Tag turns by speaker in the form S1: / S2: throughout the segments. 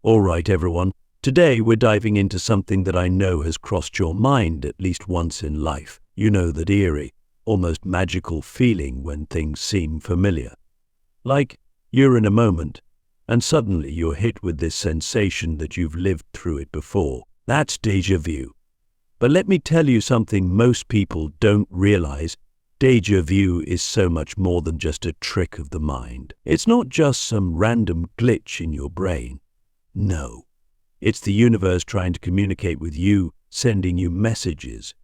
S1: All right, everyone. Today we're diving into something that I know has crossed your mind at least once in life. You know that eerie, almost magical feeling when things seem familiar. Like you're in a moment, and suddenly you're hit with this sensation that you've lived through it before. That's déjà vu. But let me tell you something most people don't realize. Déjà vu is so much more than just a trick of the mind. It's not just some random glitch in your brain. No, it's the universe trying to communicate with you, sending you messages,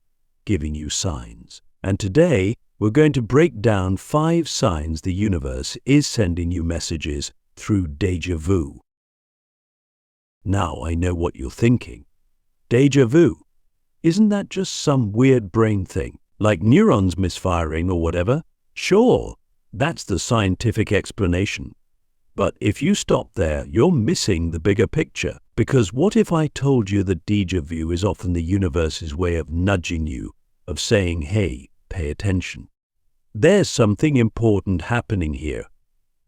S1: giving you signs. And today, we're going to break down 5 signs the universe is sending you messages through déjà vu. Now I know what you're thinking. Déjà vu? Isn't that just some weird brain thing, like neurons misfiring or whatever? Sure, that's the scientific explanation. But if you stop there, you're missing the bigger picture. Because what if I told you that déjà vu is often the universe's way of nudging you, of saying, hey, pay attention. There's something important happening here.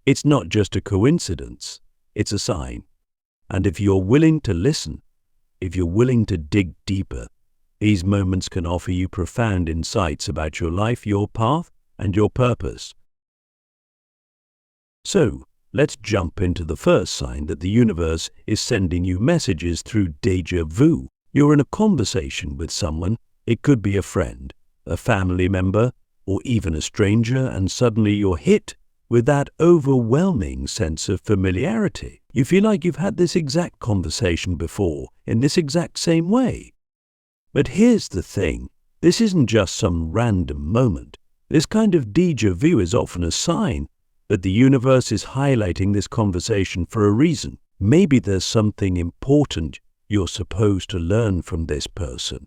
S1: It's not just a coincidence, it's a sign. And if you're willing to listen, if you're willing to dig deeper, these moments can offer you profound insights about your life, your path, and your purpose. So, let's jump into the first sign that the universe is sending you messages through déjà vu. You're in a conversation with someone. It could be a friend, a family member, or even a stranger, and suddenly you're hit with that overwhelming sense of familiarity. You feel like you've had this exact conversation before, in this exact same way. But here's the thing. This isn't just some random moment. This kind of déjà vu is often a sign that the universe is highlighting this conversation for a reason. Maybe there's something important you're supposed to learn from this person.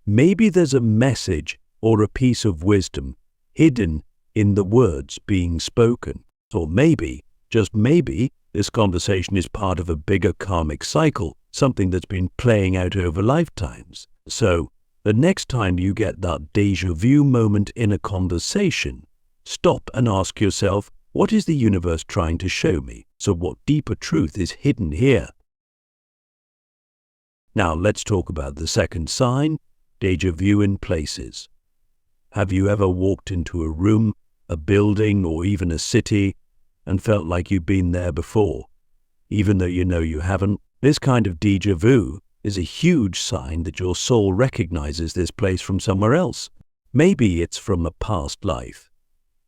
S1: Maybe there's a message or a piece of wisdom hidden in the words being spoken. Or maybe, just maybe, this conversation is part of a bigger karmic cycle, something that's been playing out over lifetimes. So, the next time you get that déjà vu moment in a conversation, stop and ask yourself, what is the universe trying to show me? So what deeper truth is hidden here? Now let's talk about the second sign, déjà vu in places. Have you ever walked into a room, a building, or even a city and felt like you've been there before, even though you know you haven't? This kind of déjà vu is a huge sign that your soul recognizes this place from somewhere else. Maybe it's from a past life.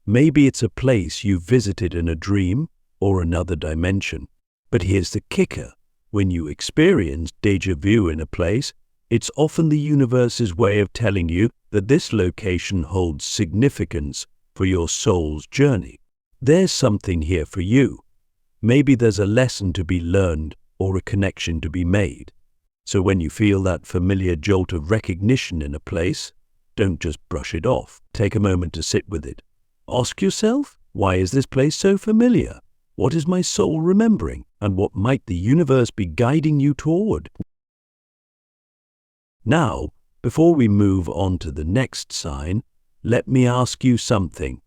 S1: Maybe it's a place you visited in a dream or another dimension. But here's the kicker. When you experience déjà vu in a place, it's often the universe's way of telling you that this location holds significance for your soul's journey. There's something here for you. Maybe there's a lesson to be learned or a connection to be made. So when you feel that familiar jolt of recognition in a place, don't just brush it off. Take a moment to sit with it. Ask yourself, why is this place so familiar? What is my soul remembering? And what might the universe be guiding you toward? Now, before we move on to the next sign, let me ask you something.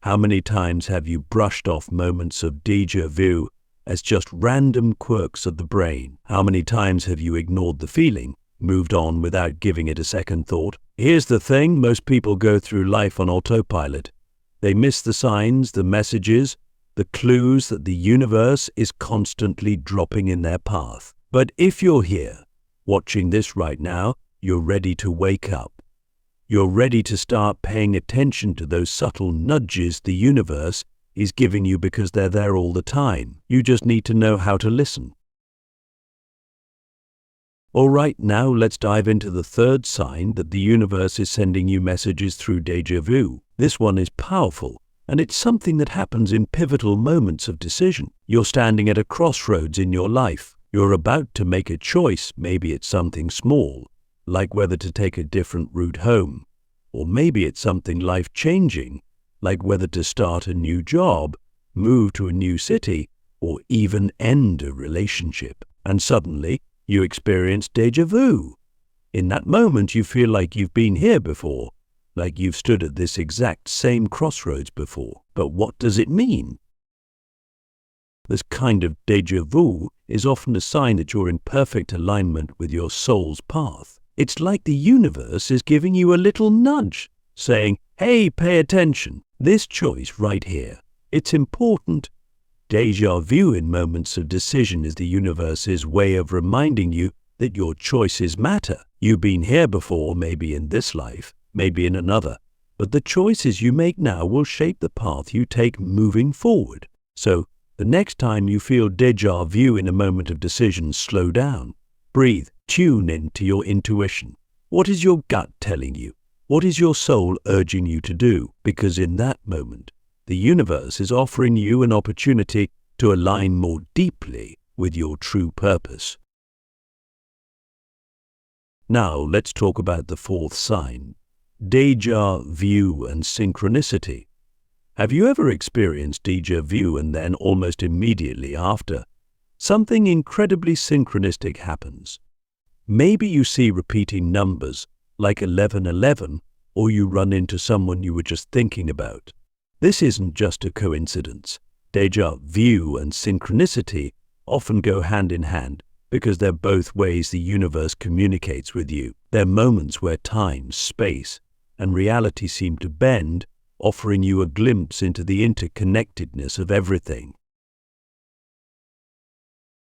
S1: How many times have you brushed off moments of déjà vu as just random quirks of the brain? How many times have you ignored the feeling, moved on without giving it a second thought? Here's the thing, most people go through life on autopilot. They miss the signs, the messages, the clues that the universe is constantly dropping in their path. But if you're here, watching this right now, you're ready to wake up. You're ready to start paying attention to those subtle nudges the universe is giving you because they're there all the time. You just need to know how to listen. All right, now let's dive into the third sign that the universe is sending you messages through déjà vu. This one is powerful, and it's something that happens in pivotal moments of decision. You're standing at a crossroads in your life. You're about to make a choice. Maybe it's something small, like whether to take a different route home. Or maybe it's something life-changing, like whether to start a new job, move to a new city, or even end a relationship. And suddenly, you experience déjà vu. In that moment, you feel like you've been here before, like you've stood at this exact same crossroads before. But what does it mean? This kind of déjà vu is often a sign that you're in perfect alignment with your soul's path. It's like the universe is giving you a little nudge, saying, "Hey, pay attention. This choice right here. It's important." Déjà vu in moments of decision is the universe's way of reminding you that your choices matter. You've been here before, maybe in this life, maybe in another, but the choices you make now will shape the path you take moving forward. So, the next time you feel déjà vu in a moment of decision, slow down. Breathe. Tune into your intuition. What is your gut telling you? What is your soul urging you to do? Because in that moment, the universe is offering you an opportunity to align more deeply with your true purpose. Now, let's talk about the fourth sign, déjà vu and synchronicity. Have you ever experienced déjà vu and then almost immediately after, something incredibly synchronistic happens? Maybe you see repeating numbers like 1111, or you run into someone you were just thinking about. This isn't just a coincidence. Déjà vu and synchronicity often go hand in hand because they're both ways the universe communicates with you. They're moments where time, space, and reality seem to bend, offering you a glimpse into the interconnectedness of everything.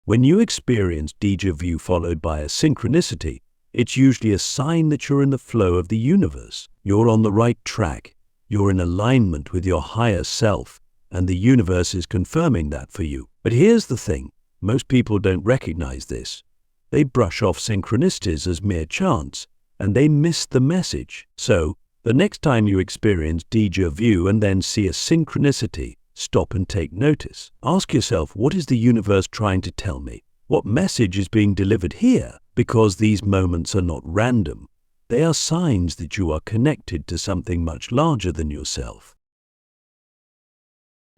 S1: When you experience déjà vu followed by a synchronicity, it's usually a sign that you're in the flow of the universe. You're on the right track. You're in alignment with your higher self, and the universe is confirming that for you. But here's the thing. Most people don't recognize this. They brush off synchronicities as mere chance, and they miss the message. So, the next time you experience déjà vu and then see a synchronicity, stop and take notice. Ask yourself, what is the universe trying to tell me? What message is being delivered here? Because these moments are not random. They are signs that you are connected to something much larger than yourself.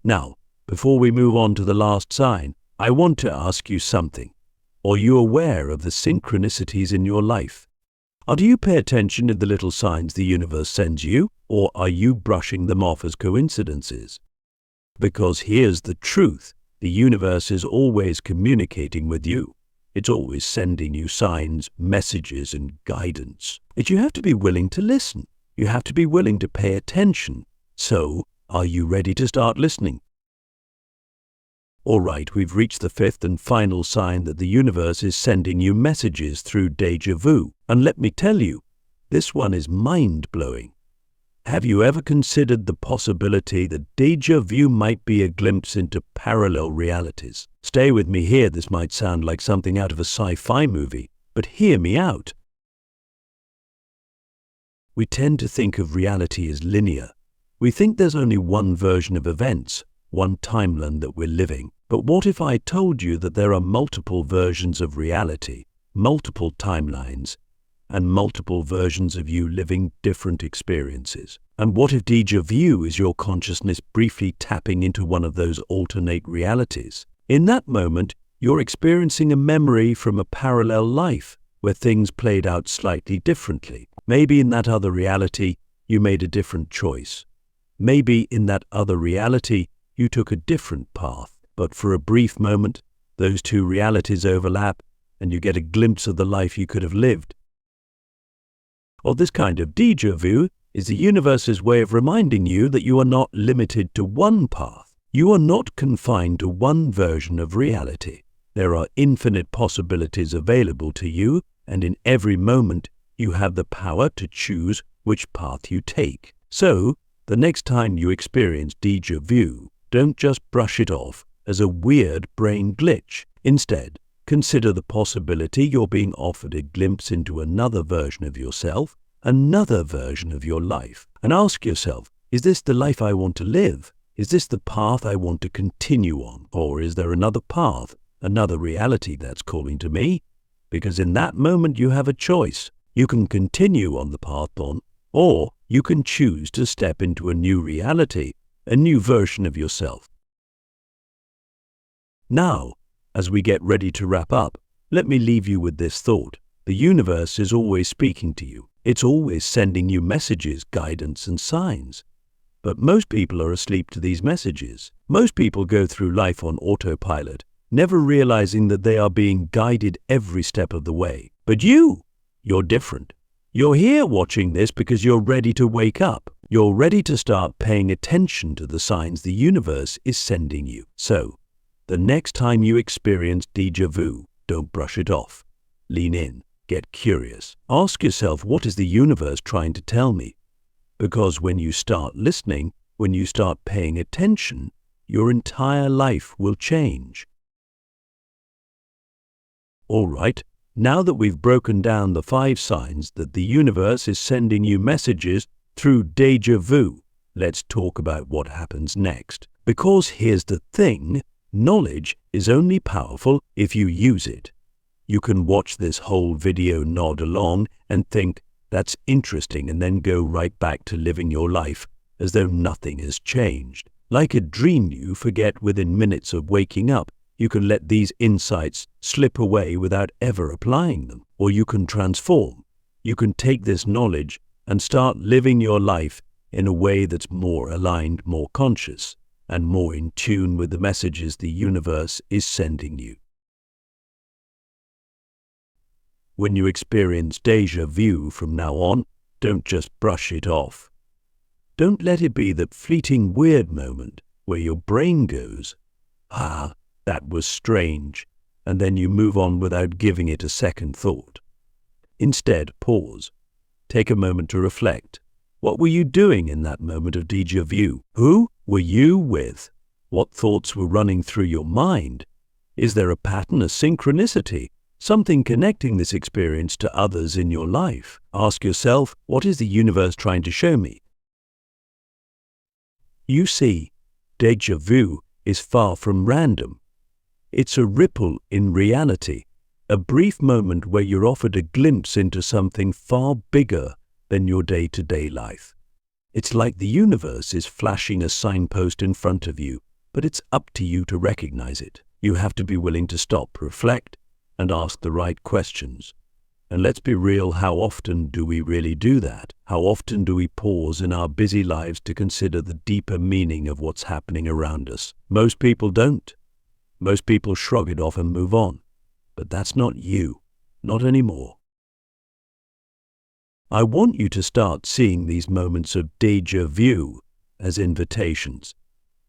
S1: Now, before we move on to the last sign, I want to ask you something. Are you aware of the synchronicities in your life? Do you pay attention to the little signs the universe sends you, or are you brushing them off as coincidences? Because here's the truth. The universe is always communicating with you. It's always sending you signs, messages, and guidance. But you have to be willing to listen. You have to be willing to pay attention. So, are you ready to start listening? All right, we've reached the fifth and final sign that the universe is sending you messages through déjà vu. And let me tell you, this one is mind-blowing. Have you ever considered the possibility that déjà vu might be a glimpse into parallel realities? Stay with me here. This might sound like something out of a sci-fi movie, but hear me out. We tend to think of reality as linear. We think there's only one version of events, one timeline that we're living. But what if I told you that there are multiple versions of reality, multiple timelines, and multiple versions of you living different experiences? And what if déjà vu is your consciousness briefly tapping into one of those alternate realities? In that moment, you're experiencing a memory from a parallel life where things played out slightly differently. Maybe in that other reality, you made a different choice. Maybe in that other reality, you took a different path. But for a brief moment, those two realities overlap and you get a glimpse of the life you could have lived. Or this kind of déjà vu is the universe's way of reminding you that you are not limited to one path. You are not confined to one version of reality. There are infinite possibilities available to you, and in every moment you have the power to choose which path you take. So, the next time you experience déjà vu, don't just brush it off as a weird brain glitch. Instead, consider the possibility you're being offered a glimpse into another version of yourself, another version of your life. And ask yourself, is this the life I want to live? Is this the path I want to continue on? Or is there another path, another reality that's calling to me? Because in that moment you have a choice. You can continue on the path on, or you can choose to step into a new reality, a new version of yourself. Now, as we get ready to wrap up, let me leave you with this thought. The universe is always speaking to you. It's always sending you messages, guidance, and signs. But most people are asleep to these messages. Most people go through life on autopilot, never realizing that they are being guided every step of the way. But you're different. You're here watching this because you're ready to wake up. You're ready to start paying attention to the signs the universe is sending you. So, the next time you experience déjà vu, don't brush it off. Lean in, get curious. Ask yourself, what is the universe trying to tell me? Because when you start listening, when you start paying attention, your entire life will change. All right, now that we've broken down the 5 signs that the universe is sending you messages through déjà vu, let's talk about what happens next. Because here's the thing, knowledge is only powerful if you use it. You can watch this whole video, nod along, and think, that's interesting, and then go right back to living your life as though nothing has changed. Like a dream you forget within minutes of waking up, you can let these insights slip away without ever applying them. Or you can transform. You can take this knowledge and start living your life in a way that's more aligned, more conscious, and more in tune with the messages the universe is sending you. When you experience déjà vu from now on, don't just brush it off. Don't let it be that fleeting weird moment where your brain goes, that was strange, and then you move on without giving it a second thought. Instead, pause. Take a moment to reflect. What were you doing in that moment of déjà vu? Who were you with? What thoughts were running through your mind? Is there a pattern, a synchronicity? Something connecting this experience to others in your life? Ask yourself, what is the universe trying to show me? You see, déjà vu is far from random. It's a ripple in reality, a brief moment where you're offered a glimpse into something far bigger than your day-to-day life. It's like the universe is flashing a signpost in front of you, but it's up to you to recognize it. You have to be willing to stop, reflect, and ask the right questions. And let's be real, how often do we really do that? How often do we pause in our busy lives to consider the deeper meaning of what's happening around us? Most people don't. Most people shrug it off and move on. But that's not you. Not anymore. I want you to start seeing these moments of déjà vu as invitations.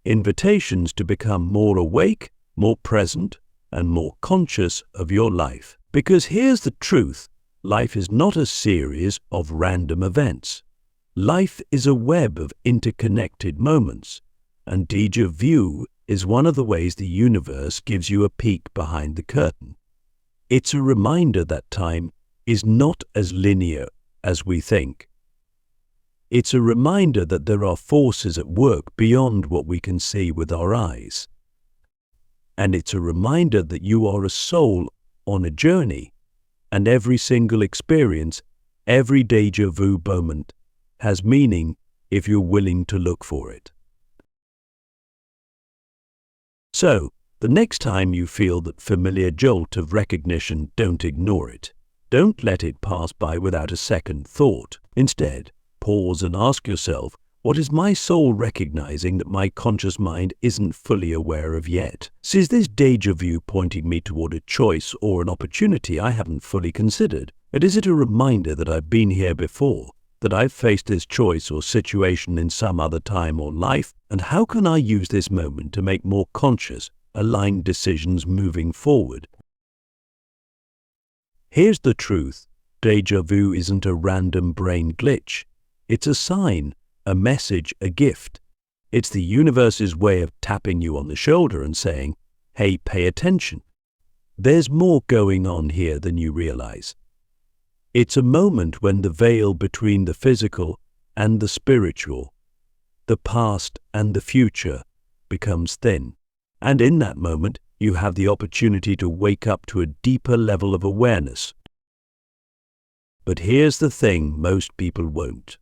S1: Invitations to become more awake, more present, and more conscious of your life. Because here's the truth, life is not a series of random events. Life is a web of interconnected moments, and déjà vu is one of the ways the universe gives you a peek behind the curtain. It's a reminder that time is not as linear as we think. It's a reminder that there are forces at work beyond what we can see with our eyes. And it's a reminder that you are a soul on a journey, and every single experience, every déjà vu moment, has meaning if you're willing to look for it. So, the next time you feel that familiar jolt of recognition, don't ignore it. Don't let it pass by without a second thought. Instead, pause and ask yourself, what is my soul recognizing that my conscious mind isn't fully aware of yet? Is this déjà vu pointing me toward a choice or an opportunity I haven't fully considered? And is it a reminder that I've been here before, that I've faced this choice or situation in some other time or life? And how can I use this moment to make more conscious, aligned decisions moving forward? Here's the truth. Déjà vu isn't a random brain glitch. It's a sign, a message, a gift. It's the universe's way of tapping you on the shoulder and saying, hey, pay attention. There's more going on here than you realize. It's a moment when the veil between the physical and the spiritual, the past and the future, becomes thin. And in that moment, you have the opportunity to wake up to a deeper level of awareness. But here's the thing, most people won't.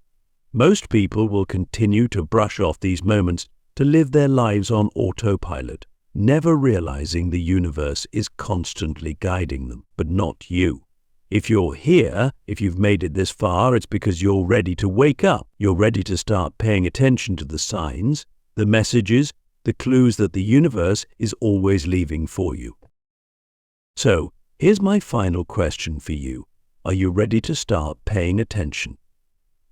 S1: Most people will continue to brush off these moments to live their lives on autopilot, never realizing the universe is constantly guiding them, but not you. If you're here, if you've made it this far, it's because you're ready to wake up. You're ready to start paying attention to the signs, the messages, the clues that the universe is always leaving for you. So, here's my final question for you. Are you ready to start paying attention?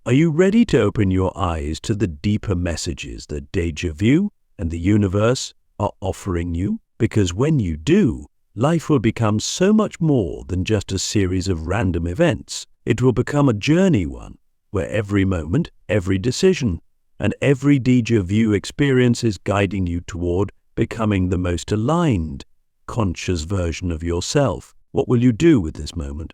S1: Are you ready to open your eyes to the deeper messages that Déjà Vu and the universe are offering you? Because when you do, life will become so much more than just a series of random events. It will become a journey one, where every moment, every decision, and every Déjà Vu experience is guiding you toward becoming the most aligned, conscious version of yourself. What will you do with this moment?